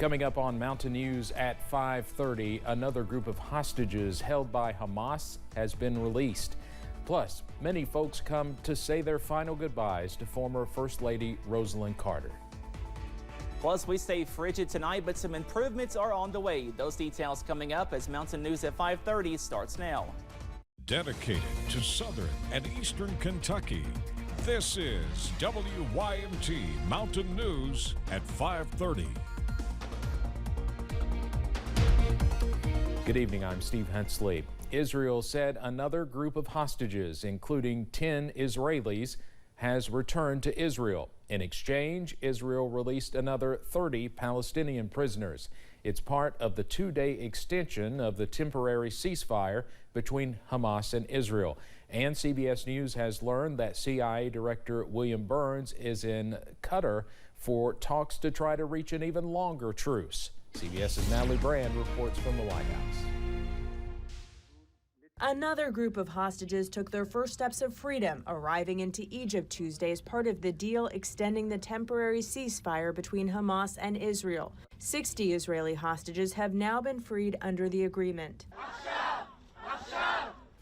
Coming up on Mountain News at 5:30, another group of hostages held by Hamas has been released. Plus, many folks come to say their final goodbyes to former First Lady Rosalynn Carter. Plus, we stay frigid tonight, but some improvements are on the way. Those details coming up as Mountain News at 5:30 starts now. Dedicated to Southern and Eastern Kentucky, this is WYMT Mountain News at 5:30. Good evening, I'm Steve Hensley. Israel said another group of hostages, including 10 Israelis, has returned to Israel. In exchange, Israel released another 30 Palestinian prisoners. It's part of the two-day extension of the temporary ceasefire between Hamas and Israel. And CBS News has learned that CIA Director William Burns is in Qatar for talks to try to reach an even longer truce. CBS's Natalie Brand reports from the White House. Another group of hostages took their first steps of freedom, arriving into Egypt Tuesday as part of the deal extending the temporary ceasefire between Hamas and Israel. 60 Israeli hostages have now been freed under the agreement.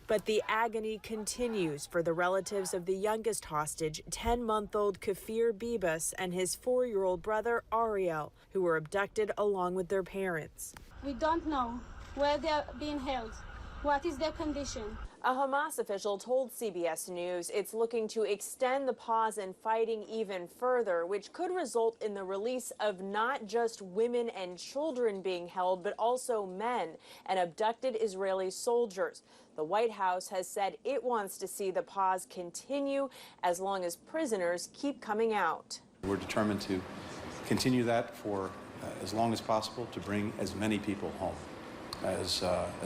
But the agony continues for the relatives of the youngest hostage, 10-month-old Kafir Bibas and his 4-year-old brother Ariel, who were abducted along with their parents. We don't know where they are being held. What is their condition? A Hamas official told CBS News it's looking to extend the pause in fighting even further, which could result in the release of not just women and children being held, but also men and abducted Israeli soldiers. The White House has said it wants to see the pause continue as long as prisoners keep coming out. We're determined to continue that for as long as possible to bring as many people home as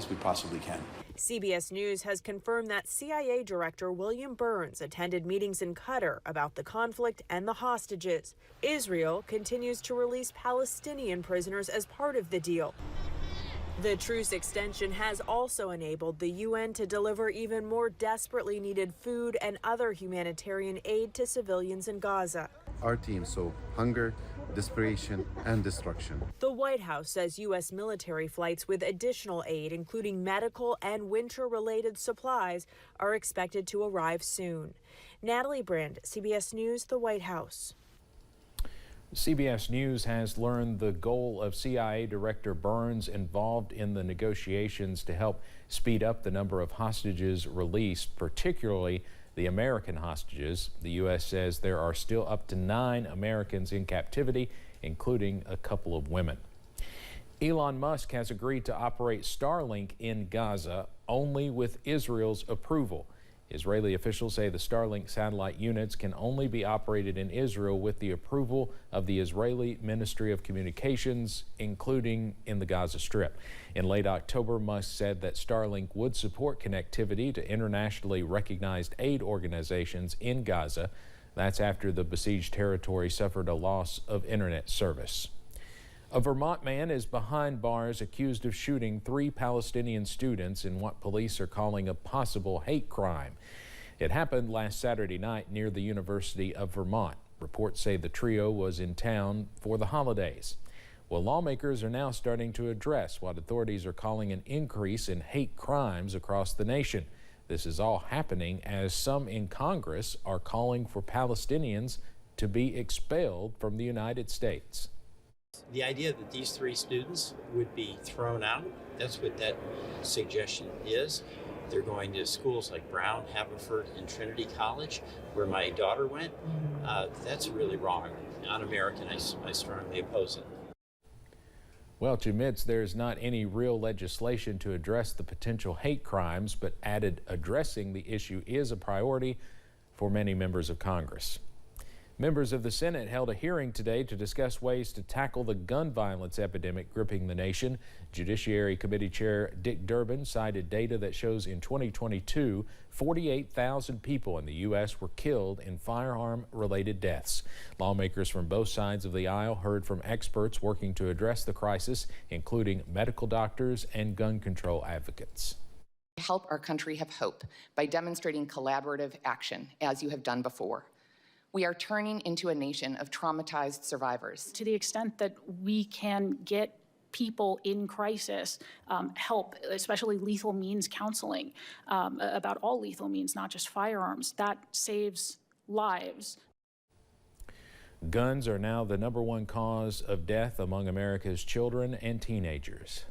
we possibly can. CBS News has confirmed that CIA Director William Burns attended meetings in Qatar about the conflict and the hostages. Israel continues to release Palestinian prisoners as part of the deal. The truce extension has also enabled the UN to deliver even more desperately needed food and other humanitarian aid to civilians in Gaza. Our team saw hunger, desperation, and destruction. The White House says U.S. military flights with additional aid, including medical and winter-related supplies, are expected to arrive soon. Natalie Brand, CBS News, the White House. CBS News has learned the goal of CIA Director Burns involved in the negotiations to help speed up the number of hostages released, particularly the American hostages. The U.S. says there are still up to 9 Americans in captivity, including a couple of women. Elon Musk has agreed to operate Starlink in Gaza only with Israel's approval. Israeli officials say the Starlink satellite units can only be operated in Israel with the approval of the Israeli Ministry of Communications, including in the Gaza Strip. In late October, Musk said that Starlink would support connectivity to internationally recognized aid organizations in Gaza. That's after the besieged territory suffered a loss of internet service. A Vermont man is behind bars accused of shooting 3 Palestinian students in what police are calling a possible hate crime. It happened last Saturday night near the University of Vermont. Reports say the trio was in town for the holidays. Well, lawmakers are now starting to address what authorities are calling an increase in hate crimes across the nation. This is all happening as some in Congress are calling for Palestinians to be expelled from the United States. The idea that these 3 students would be thrown out, that's what that suggestion is. They're going to schools like Brown, Haverford, and Trinity College, where my daughter went. That's really wrong. Un-American, I strongly oppose it. Welch admits there's not any real legislation to address the potential hate crimes, but added addressing the issue is a priority for many members of Congress. Members of the Senate held a hearing today to discuss ways to tackle the gun violence epidemic gripping the nation. Judiciary Committee Chair Dick Durbin cited data that shows in 2022, 48,000 people in the U.S. were killed in firearm-related deaths. Lawmakers from both sides of the aisle heard from experts working to address the crisis, including medical doctors and gun control advocates. Help our country have hope by demonstrating collaborative action, as you have done before. we are turning into a nation of traumatized survivors. To the extent that we can get people in crisis help, especially lethal means counseling about all lethal means, not just firearms, that saves lives. Guns are now the #1 cause of death among America's children and teenagers.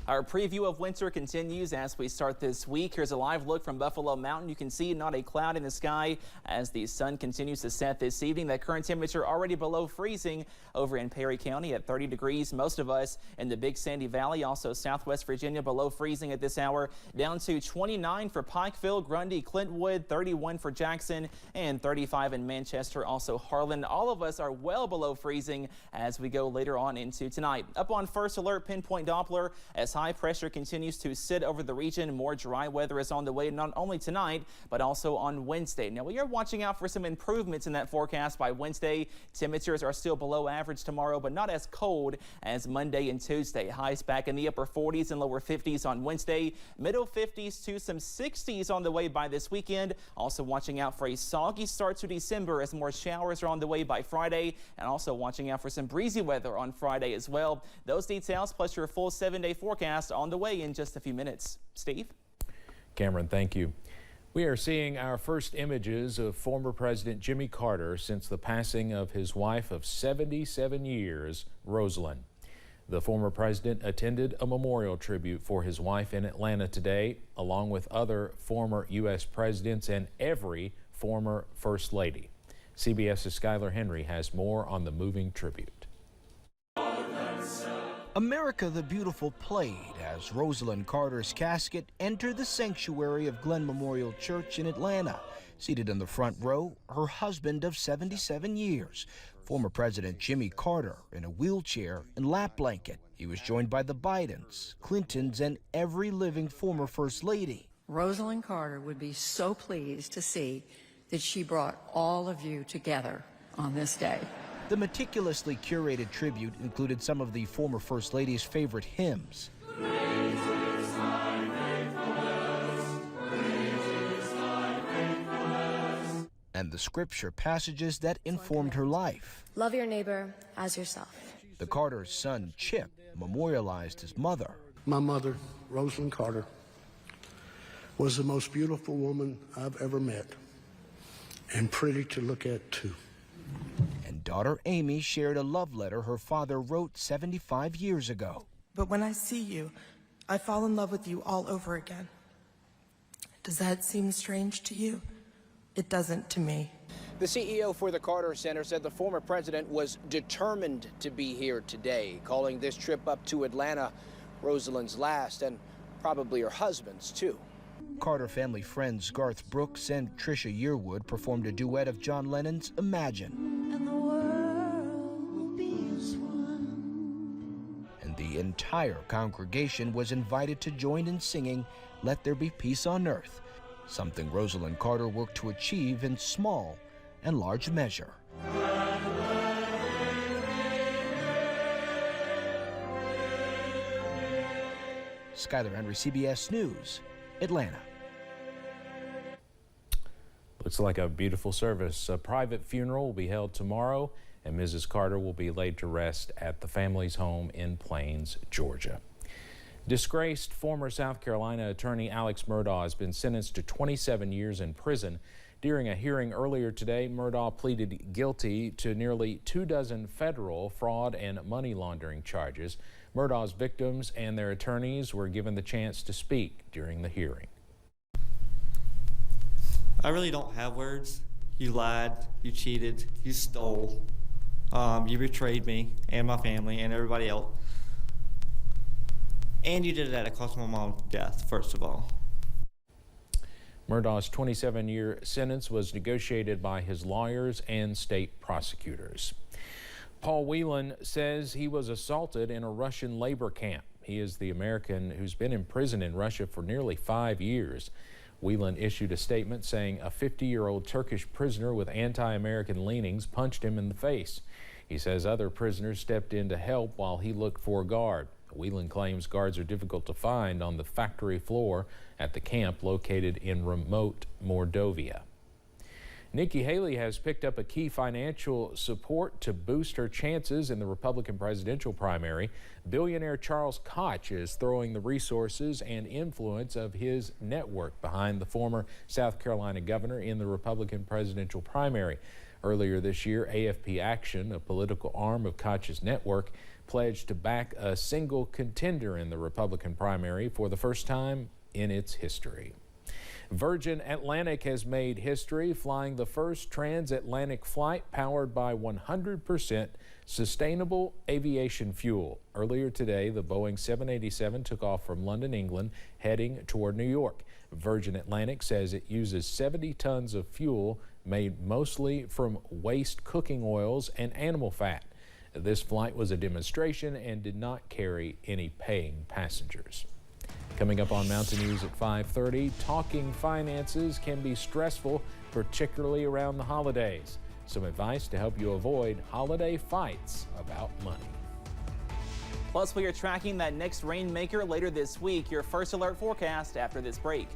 Our preview of winter continues as we start this week. Here's a live look from Buffalo Mountain. You can see not a cloud in the sky as the sun continues to set this evening. That current temperature already below freezing over in Perry County at 30 degrees. Most of us in the Big Sandy Valley, also Southwest Virginia, below freezing at this hour. Down to 29 for Pikeville, Grundy, Clintwood, 31 for Jackson, and 35 in Manchester, also Harlan. All of us are well below freezing as we go later on into tonight. Up on first alert, pinpoint Doppler as high pressure continues to sit over the region. More dry weather is on the way not only tonight, but also on Wednesday. Now, we are watching out for some improvements in that forecast by Wednesday. Temperatures are still below average tomorrow, but not as cold as Monday and Tuesday. Highs back in the upper 40s and lower 50s on Wednesday. Middle 50s to some 60s on the way by this weekend. Also watching out for a soggy start to December as more showers are on the way by Friday. And also watching out for some breezy weather on Friday as well. Those details plus your full 7-day forecast on the way in just a few minutes. Steve? Cameron, thank you. We are seeing our first images of former President Jimmy Carter since the passing of his wife of 77 years, Rosalynn. The former president attended a memorial tribute for his wife in Atlanta today, along with other former U.S. presidents and every former First Lady. CBS's Skylar Henry has more on the moving tribute. America the Beautiful played as Rosalynn Carter's casket entered the sanctuary of Glen Memorial Church in Atlanta. Seated in the front row, her husband of 77 years, former President Jimmy Carter, in a wheelchair and lap blanket. He was joined by the Bidens, Clintons, and every living former First Lady. Rosalynn Carter would be so pleased to see that she brought all of you together on this day. The meticulously curated tribute included some of the former First Lady's favorite hymns. And the scripture passages that informed her life. Love your neighbor as yourself. The Carter's son, Chip, memorialized his mother. My mother, Rosalynn Carter, was the most beautiful woman I've ever met, and pretty to look at, too. And daughter Amy shared a love letter her father wrote 75 years ago. But when I see you, I fall in love with you all over again. Does that seem strange to you? It doesn't to me. The CEO for the Carter Center said the former president was determined to be here today, calling this trip up to Atlanta Rosalynn's last, and probably her husband's, too. Carter family friends Garth Brooks and Trisha Yearwood performed a duet of John Lennon's Imagine. And the world will be as one. And the entire congregation was invited to join in singing Let There Be Peace on Earth, something Rosalynn Carter worked to achieve in small and large measure. Skylar Henry, CBS News, Atlanta. Looks like a beautiful service. A private funeral will be held tomorrow, and Mrs. Carter will be laid to rest at the family's home in Plains, Georgia. Disgraced former South Carolina attorney Alex Murda has been sentenced to 27 years in prison. During a hearing earlier today, Murda pleaded guilty to nearly 24 federal fraud and money laundering charges. Murda's victims and their attorneys were given the chance to speak during the hearing. I really don't have words. You lied, you cheated, you stole, you betrayed me and my family and everybody else. And you did it at a cost of my mom's death, first of all. Murda's 27-year sentence was negotiated by his lawyers and state prosecutors. Paul Whelan says he was assaulted in a Russian labor camp. He is the American who's been in prison in Russia for nearly 5 years. Whelan issued a statement saying a 50-year-old Turkish prisoner with anti-American leanings punched him in the face. He says other prisoners stepped in to help while he looked for a guard. Whelan claims guards are difficult to find on the factory floor at the camp located in remote Mordovia. Nikki Haley has picked up a key financial support to boost her chances in the Republican presidential primary. Billionaire Charles Koch is throwing the resources and influence of his network behind the former South Carolina governor in the Republican presidential primary. Earlier this year, AFP Action, a political arm of Koch's network, pledged to back a single contender in the Republican primary for the first time in its history. Virgin Atlantic has made history, flying the first transatlantic flight powered by 100% sustainable aviation fuel. Earlier today, the Boeing 787 took off from London, England, heading toward New York. Virgin Atlantic says it uses 70 tons of fuel made mostly from waste cooking oils and animal fat. This flight was a demonstration and did not carry any paying passengers. Coming up on Mountain News at 5:30, talking finances can be stressful, particularly around the holidays. Some advice to help you avoid holiday fights about money. Plus, we are tracking that next rainmaker later this week. Your first alert forecast after this break.